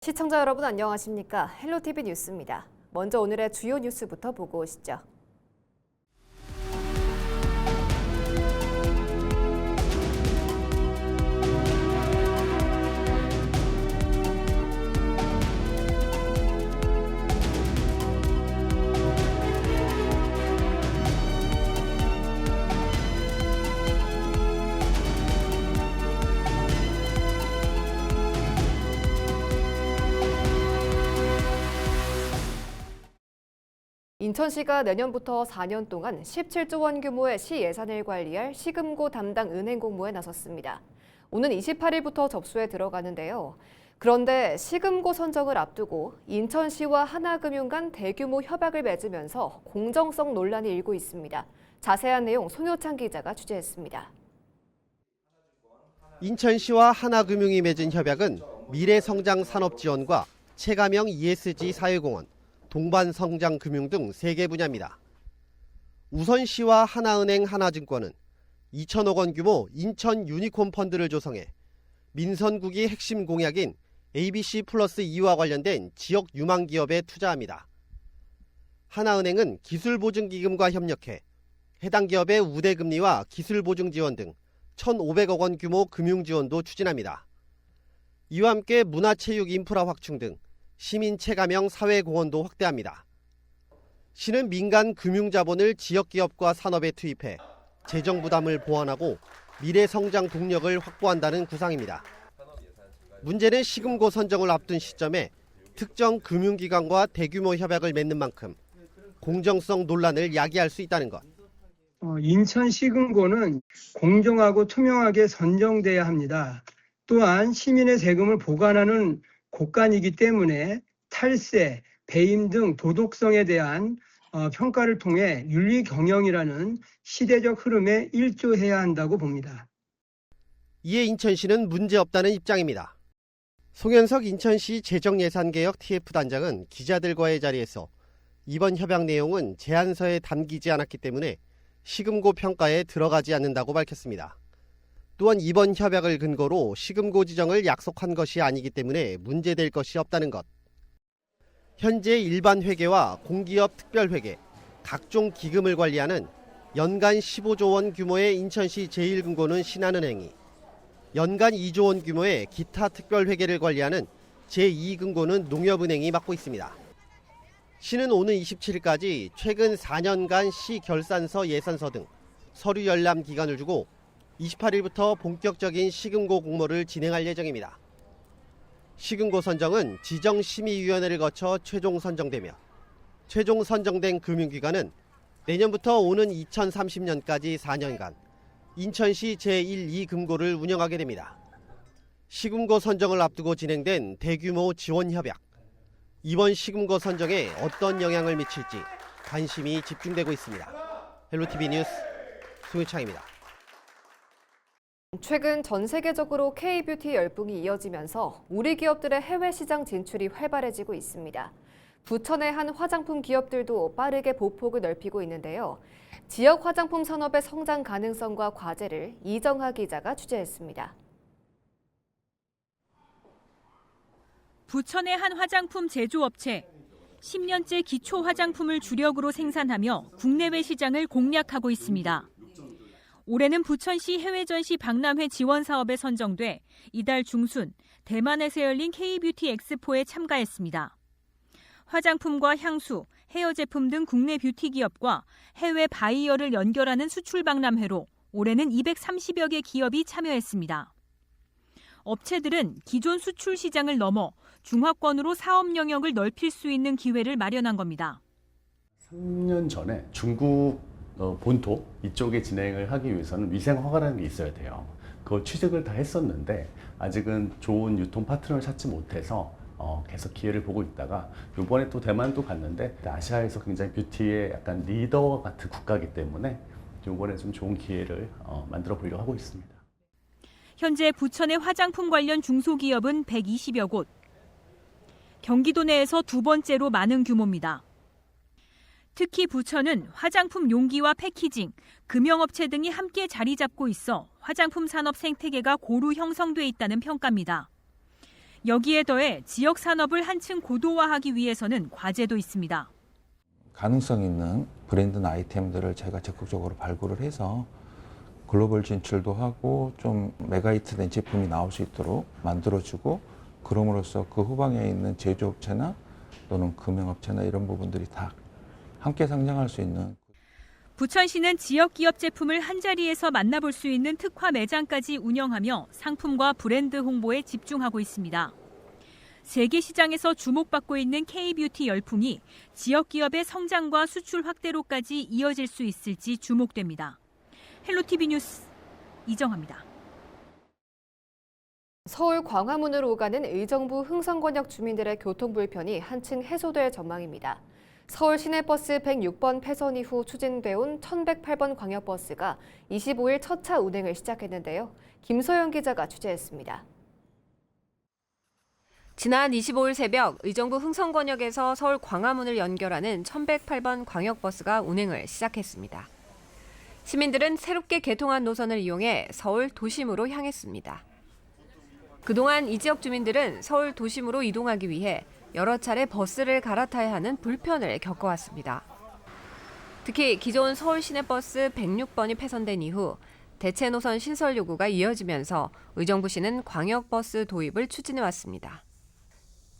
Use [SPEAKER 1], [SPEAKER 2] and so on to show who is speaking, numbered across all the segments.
[SPEAKER 1] 시청자 여러분 안녕하십니까? 헬로티비 뉴스입니다. 먼저 오늘의 주요 뉴스부터 보고 오시죠. 인천시가 내년부터 4년 동안 17조 원 규모의 시 예산을 관리할 시금고 담당 은행 공모에 나섰습니다. 오는 28일부터 접수에 들어가는데요. 그런데 시금고 선정을 앞두고 인천시와 하나금융 간 대규모 협약을 맺으면서 공정성 논란이 일고 있습니다. 자세한 내용 송효창 기자가 취재했습니다.
[SPEAKER 2] 인천시와 하나금융이 맺은 협약은 미래성장산업지원과 체감형 ESG 사회공헌, 동반성장금융 등 3개 분야입니다. 우선시와 하나은행, 하나증권은 2천억 원 규모 인천 유니콘 펀드를 조성해 민선국이 핵심 공약인 ABC 플러스 2와 관련된 지역 유망 기업에 투자합니다. 하나은행은 기술보증기금과 협력해 해당 기업의 우대금리와 기술보증 지원 등 1,500억 원 규모 금융지원도 추진합니다. 이와 함께 문화체육 인프라 확충 등 시민 체감형 사회공헌도 확대합니다. 시는 민간 금융자본을 지역기업과 산업에 투입해 재정 부담을 보완하고 미래 성장 동력을 확보한다는 구상입니다. 문제는 시금고 선정을 앞둔 시점에 특정 금융기관과 대규모 협약을 맺는 만큼 공정성 논란을 야기할 수 있다는 것.
[SPEAKER 3] 인천 시금고는 공정하고 투명하게 선정돼야 합니다. 또한 시민의 세금을 보관하는 곳간이기 때문에 탈세, 배임 등 도덕성에 대한 평가를 통해 윤리 경영이라는 시대적 흐름에 일조해야 한다고 봅니다.
[SPEAKER 2] 이에 인천시는 문제없다는 입장입니다. 송현석 인천시 재정예산개혁 TF단장은 기자들과의 자리에서 이번 협약 내용은 제안서에 담기지 않았기 때문에 시금고 평가에 들어가지 않는다고 밝혔습니다. 또한 이번 협약을 근거로 시금고 지정을 약속한 것이 아니기 때문에 문제될 것이 없다는 것. 현재 일반 회계와 공기업 특별회계, 각종 기금을 관리하는 연간 15조 원 규모의 인천시 제1금고는 신한은행이, 연간 2조 원 규모의 기타 특별회계를 관리하는 제2금고는 농협은행이 맡고 있습니다. 시는 오는 27일까지 최근 4년간 시 결산서 예산서 등 서류 열람 기간을 주고 28일부터 본격적인 시금고 공모를 진행할 예정입니다. 시금고 선정은 지정심의위원회를 거쳐 최종 선정되며 최종 선정된 금융기관은 내년부터 오는 2030년까지 4년간 인천시 제1, 2금고를 운영하게 됩니다. 시금고 선정을 앞두고 진행된 대규모 지원 협약. 이번 시금고 선정에 어떤 영향을 미칠지 관심이 집중되고 있습니다. 헬로티비 뉴스 송유창입니다.
[SPEAKER 1] 최근 전 세계적으로 K-뷰티 열풍이 이어지면서 우리 기업들의 해외 시장 진출이 활발해지고 있습니다. 부천의 한 화장품 기업들도 빠르게 보폭을 넓히고 있는데요. 지역 화장품 산업의 성장 가능성과 과제를 이정하 기자가 취재했습니다.
[SPEAKER 4] 부천의 한 화장품 제조업체. 10년째 기초 화장품을 주력으로 생산하며 국내외 시장을 공략하고 있습니다. 올해는 부천시 해외전시 박람회 지원 사업에 선정돼 이달 중순 대만에서 열린 K-뷰티 엑스포에 참가했습니다. 화장품과 향수, 헤어 제품 등 국내 뷰티 기업과 해외 바이어를 연결하는 수출 박람회로 올해는 230여 개 기업이 참여했습니다. 업체들은 기존 수출 시장을 넘어 중화권으로 사업 영역을 넓힐 수 있는 기회를 마련한 겁니다.
[SPEAKER 5] 3년 전에 중국 본토 이쪽에 진행을 하기 위해서는 위생 허가라는 게 있어야 돼요. 그걸 취득을 다 했었는데 아직은 좋은 유통 파트너를 찾지 못해서 계속 기회를 보고 있다가 이번에 또 대만도 갔는데 아시아에서 굉장히 뷰티의 약간 리더 같은 국가이기 때문에 이번에 좀 좋은 기회를 만들어 보려고 하고 있습니다.
[SPEAKER 4] 현재 부천의 화장품 관련 중소기업은 120여 곳. 경기도 내에서 두 번째로 많은 규모입니다. 특히 부천은 화장품 용기와 패키징, 금형업체 등이 함께 자리 잡고 있어 화장품 산업 생태계가 고루 형성돼 있다는 평가입니다. 여기에 더해 지역 산업을 한층 고도화하기 위해서는 과제도 있습니다.
[SPEAKER 6] 가능성 있는 브랜드 아이템들을 제가 적극적으로 발굴을 해서 글로벌 진출도 하고 좀 메가히트된 제품이 나올 수 있도록 만들어주고, 그럼으로써 그 후방에 있는 제조업체나 또는 금융업체나 이런 부분들이 다 함께 성장할 수 있는.
[SPEAKER 4] 부천시는 지역 기업 제품을 한자리에서 만나볼 수 있는 특화 매장까지 운영하며 상품과 브랜드 홍보에 집중하고 있습니다. 세계 시장에서 주목받고 있는 K-뷰티 열풍이 지역 기업의 성장과 수출 확대로까지 이어질 수 있을지 주목됩니다. 헬로티비 뉴스 이정화입니다.
[SPEAKER 1] 서울 광화문으로 오가는 의정부 흥성권역 주민들의 교통불편이 한층 해소될 전망입니다. 서울 시내버스 106번 폐선 이후 추진돼 온 1108번 광역버스가 25일 첫 차 운행을 시작했는데요. 김소영 기자가 취재했습니다. 지난 25일 새벽 의정부 흥성권역에서 서울 광화문을 연결하는 1108번 광역버스가 운행을 시작했습니다. 시민들은 새롭게 개통한 노선을 이용해 서울 도심으로 향했습니다. 그동안 이 지역 주민들은 서울 도심으로 이동하기 위해 여러 차례 버스를 갈아타야 하는 불편을 겪어왔습니다. 특히 기존 서울 시내버스 106번이 폐선된 이후 대체 노선 신설 요구가 이어지면서 의정부시는 광역버스 도입을 추진해왔습니다.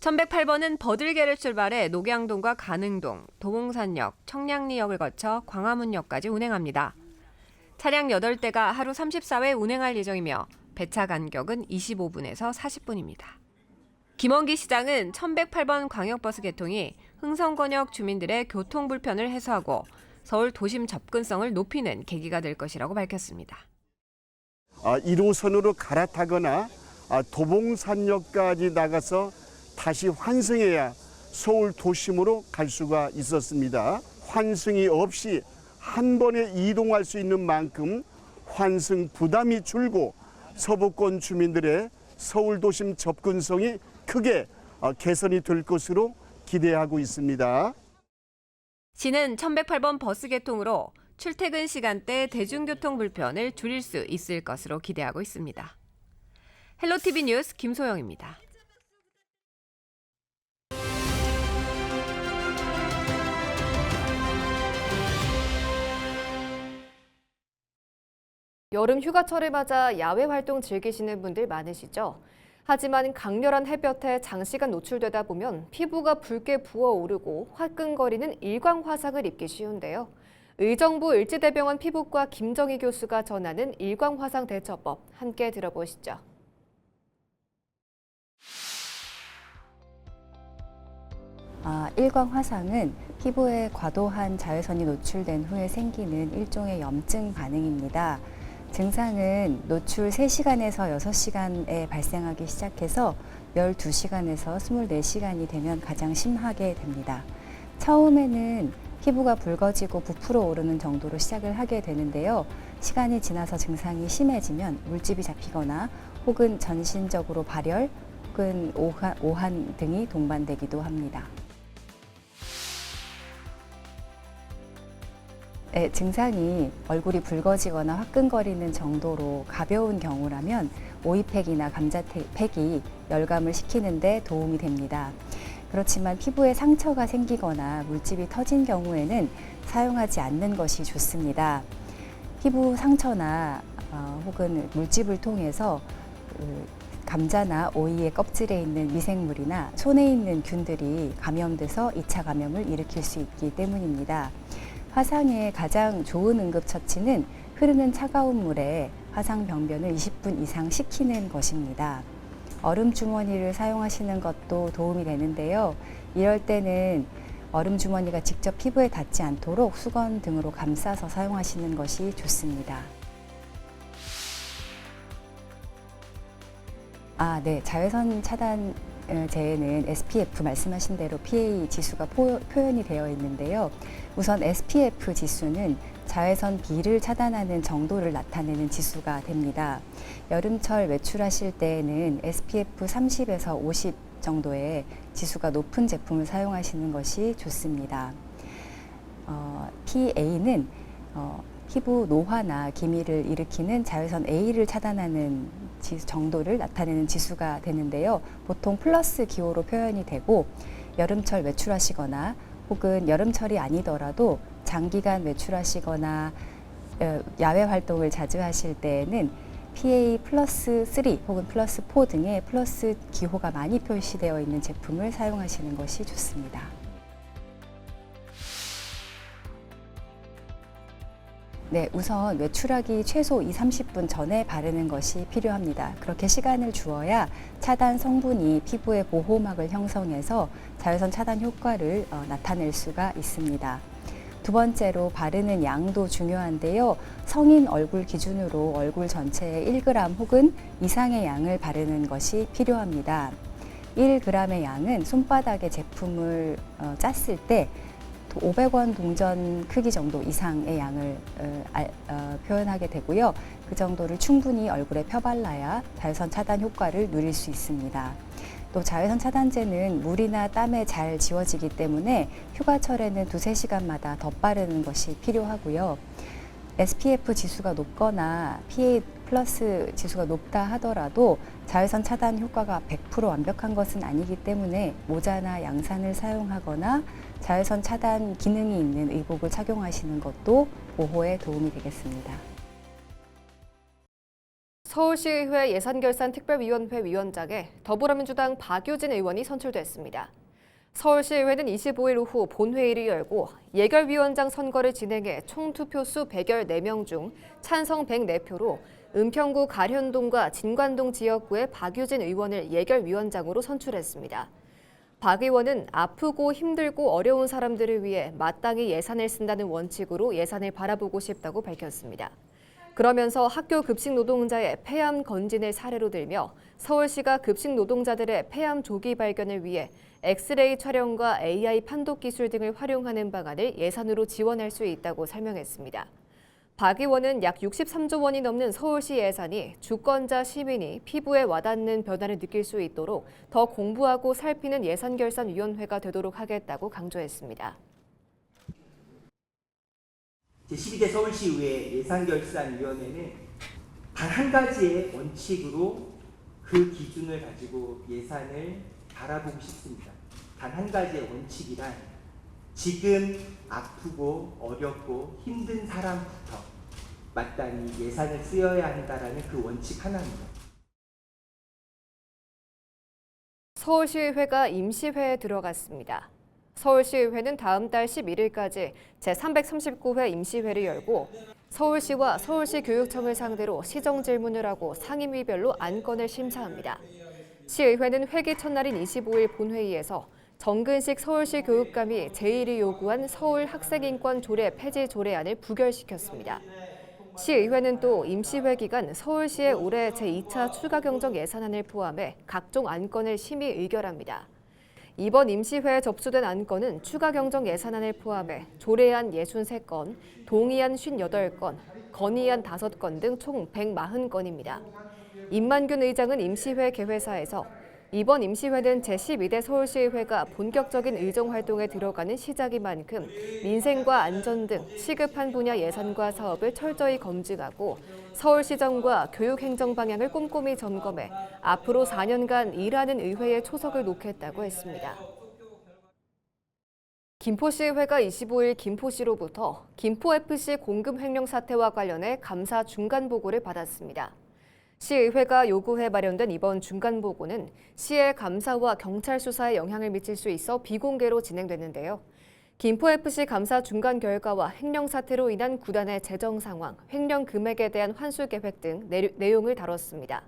[SPEAKER 1] 1108번은 버들개를 출발해 녹양동과 가능동, 도봉산역, 청량리역을 거쳐 광화문역까지 운행합니다. 차량 8대가 하루 34회 운행할 예정이며 배차 간격은 25분에서 40분입니다. 김원기 시장은 1108번 광역버스 개통이 흥성권역 주민들의 교통 불편을 해소하고 서울 도심 접근성을 높이는 계기가 될 것이라고 밝혔습니다.
[SPEAKER 7] 1호선으로 갈아타거나 도봉산역까지 나가서 다시 환승해야 서울 도심으로 갈 수가 있었습니다. 환승이 없이 한 번에 이동할 수 있는 만큼 환승 부담이 줄고 서부권 주민들의 서울 도심 접근성이 크게 개선이 될 것으로 기대하고 있습니다.
[SPEAKER 1] 시는 1108번 버스 개통으로 출퇴근 시간대 대중교통 불편을 줄일 수 있을 것으로 기대하고 있습니다. 헬로티비 뉴스 김소영입니다. 여름 휴가철을 맞아 야외 활동 즐기시는 분들 많으시죠? 하지만 강렬한 햇볕에 장시간 노출되다 보면 피부가 붉게 부어오르고 화끈거리는 일광 화상을 입기 쉬운데요. 의정부 을지대병원 피부과 김정희 교수가 전하는 일광 화상 대처법 함께 들어보시죠.
[SPEAKER 8] 일광 화상은 피부에 과도한 자외선이 노출된 후에 생기는 일종의 염증 반응입니다. 증상은 노출 3시간에서 6시간에 발생하기 시작해서 12시간에서 24시간이 되면 가장 심하게 됩니다. 처음에는 피부가 붉어지고 부풀어 오르는 정도로 시작을 하게 되는데요. 시간이 지나서 증상이 심해지면 물집이 잡히거나 혹은 전신적으로 발열 혹은 오한 등이 동반되기도 합니다. 증상이 얼굴이 붉어지거나 화끈거리는 정도로 가벼운 경우라면 오이팩이나 감자팩이 열감을 식히는 데 도움이 됩니다. 그렇지만 피부에 상처가 생기거나 물집이 터진 경우에는 사용하지 않는 것이 좋습니다. 피부 상처나 혹은 물집을 통해서 감자나 오이의 껍질에 있는 미생물이나 손에 있는 균들이 감염돼서 2차 감염을 일으킬 수 있기 때문입니다. 화상의 가장 좋은 응급처치는 흐르는 차가운 물에 화상 병변을 20분 이상 식히는 것입니다. 얼음 주머니를 사용하시는 것도 도움이 되는데요. 이럴 때는 얼음 주머니가 직접 피부에 닿지 않도록 수건 등으로 감싸서 사용하시는 것이 좋습니다. 자외선 차단 제에는 SPF 말씀하신 대로 PA 지수가 표현이 되어 있는데요. 우선 SPF 지수는 자외선 B를 차단하는 정도를 나타내는 지수가 됩니다. 여름철 외출하실 때에는 SPF 30에서 50 정도의 지수가 높은 제품을 사용하시는 것이 좋습니다. PA는 피부 노화나 기미를 일으키는 자외선 A를 차단하는 정도를 나타내는 지수가 되는데요. 보통 플러스 기호로 표현이 되고 여름철 외출하시거나 혹은 여름철이 아니더라도 장기간 외출하시거나 야외 활동을 자주 하실 때에는 PA 플러스 3 혹은 플러스 4 등의 플러스 기호가 많이 표시되어 있는 제품을 사용하시는 것이 좋습니다. 네, 우선 외출하기 최소 20-30분 전에 바르는 것이 필요합니다. 그렇게 시간을 주어야 차단 성분이 피부의 보호막을 형성해서 자외선 차단 효과를 나타낼 수가 있습니다. 두 번째로 바르는 양도 중요한데요. 성인 얼굴 기준으로 얼굴 전체에 1g 혹은 이상의 양을 바르는 것이 필요합니다. 1g의 양은 손바닥에 제품을 짰을 때 500원 동전 크기 정도 이상의 양을 표현하게 되고요. 그 정도를 충분히 얼굴에 펴발라야 자외선 차단 효과를 누릴 수 있습니다. 또 자외선 차단제는 물이나 땀에 잘 지워지기 때문에 휴가철에는 2-3시간마다 덧바르는 것이 필요하고요. SPF 지수가 높거나 PA 플러스 지수가 높다 하더라도 자외선 차단 효과가 100% 완벽한 것은 아니기 때문에 모자나 양산을 사용하거나 자외선 차단 기능이 있는 의복을 착용하시는 것도 보호에 도움이 되겠습니다.
[SPEAKER 1] 서울시의회 예산결산특별위원회 위원장에 더불어민주당 박유진 의원이 선출됐습니다. 서울시의회는 25일 오후 본회의를 열고 예결위원장 선거를 진행해 총 투표수 114명 중 찬성 104표로 은평구 가련동과 진관동 지역구의 박유진 의원을 예결위원장으로 선출했습니다. 박 의원은 아프고 힘들고 어려운 사람들을 위해 마땅히 예산을 쓴다는 원칙으로 예산을 바라보고 싶다고 밝혔습니다. 그러면서 학교 급식 노동자의 폐암 건진을 사례로 들며 서울시가 급식 노동자들의 폐암 조기 발견을 위해 엑스레이 촬영과 AI 판독 기술 등을 활용하는 방안을 예산으로 지원할 수 있다고 설명했습니다. 박 의원은 약 63조 원이 넘는 서울시 예산이 주권자 시민이 피부에 와닿는 변화를 느낄 수 있도록 더 공부하고 살피는 예산결산위원회가 되도록 하겠다고 강조했습니다.
[SPEAKER 9] 제12대 서울시의회 예산결산위원회는 단 한 가지의 원칙으로 그 기준을 가지고 예산을 바라보고 싶습니다. 단 한 가지의 원칙이란 지금 아프고 어렵고 힘든 사람부터 마땅히 예산을 쓰여야 한다라는 그 원칙 하나입니다.
[SPEAKER 1] 서울시의회가 임시회에 들어갔습니다. 서울시의회는 다음 달 11일까지 제339회 임시회를 열고 서울시와 서울시 교육청을 상대로 시정 질문을 하고 상임위별로 안건을 심사합니다. 시의회는 회기 첫날인 25일 본회의에서 정근식 서울시 교육감이 제1이 요구한 서울 학생인권 조례 폐지 조례안을 부결시켰습니다. 시의회는 또 임시회 기간 서울시의 올해 제2차 추가 경정 예산안을 포함해 각종 안건을 심의 의결합니다. 이번 임시회에 접수된 안건은 추가 경정 예산안을 포함해 조례안 63건, 동의안 58건, 건의안 5건 등 총 140건입니다. 임만균 의장은 임시회 개회사에서 이번 임시회는 제12대 서울시의회가 본격적인 의정활동에 들어가는 시작인 만큼 민생과 안전 등 시급한 분야 예산과 사업을 철저히 검증하고 서울시정과 교육행정 방향을 꼼꼼히 점검해 앞으로 4년간 일하는 의회에 초석을 놓겠다고 했습니다. 김포시의회가 25일 김포시로부터 김포FC 공급 횡령 사태와 관련해 감사 중간보고를 받았습니다. 시의회가 요구해 마련된 이번 중간보고는 시의 감사와 경찰 수사에 영향을 미칠 수 있어 비공개로 진행됐는데요. 김포FC 감사 중간 결과와 횡령 사태로 인한 구단의 재정 상황, 횡령 금액에 대한 환수 계획 등 내용을 다뤘습니다.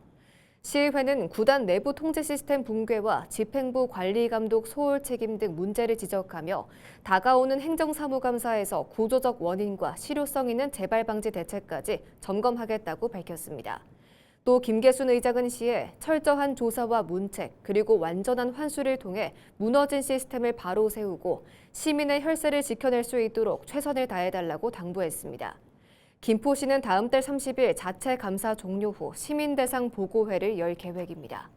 [SPEAKER 1] 시의회는 구단 내부 통제 시스템 붕괴와 집행부 관리감독 소홀 책임 등 문제를 지적하며 다가오는 행정사무감사에서 구조적 원인과 실효성 있는 재발 방지 대책까지 점검하겠다고 밝혔습니다. 또 김계순 의장은 시에 철저한 조사와 문책 그리고 완전한 환수를 통해 무너진 시스템을 바로 세우고 시민의 혈세를 지켜낼 수 있도록 최선을 다해달라고 당부했습니다. 김포시는 다음 달 30일 자체 감사 종료 후 시민 대상 보고회를 열 계획입니다.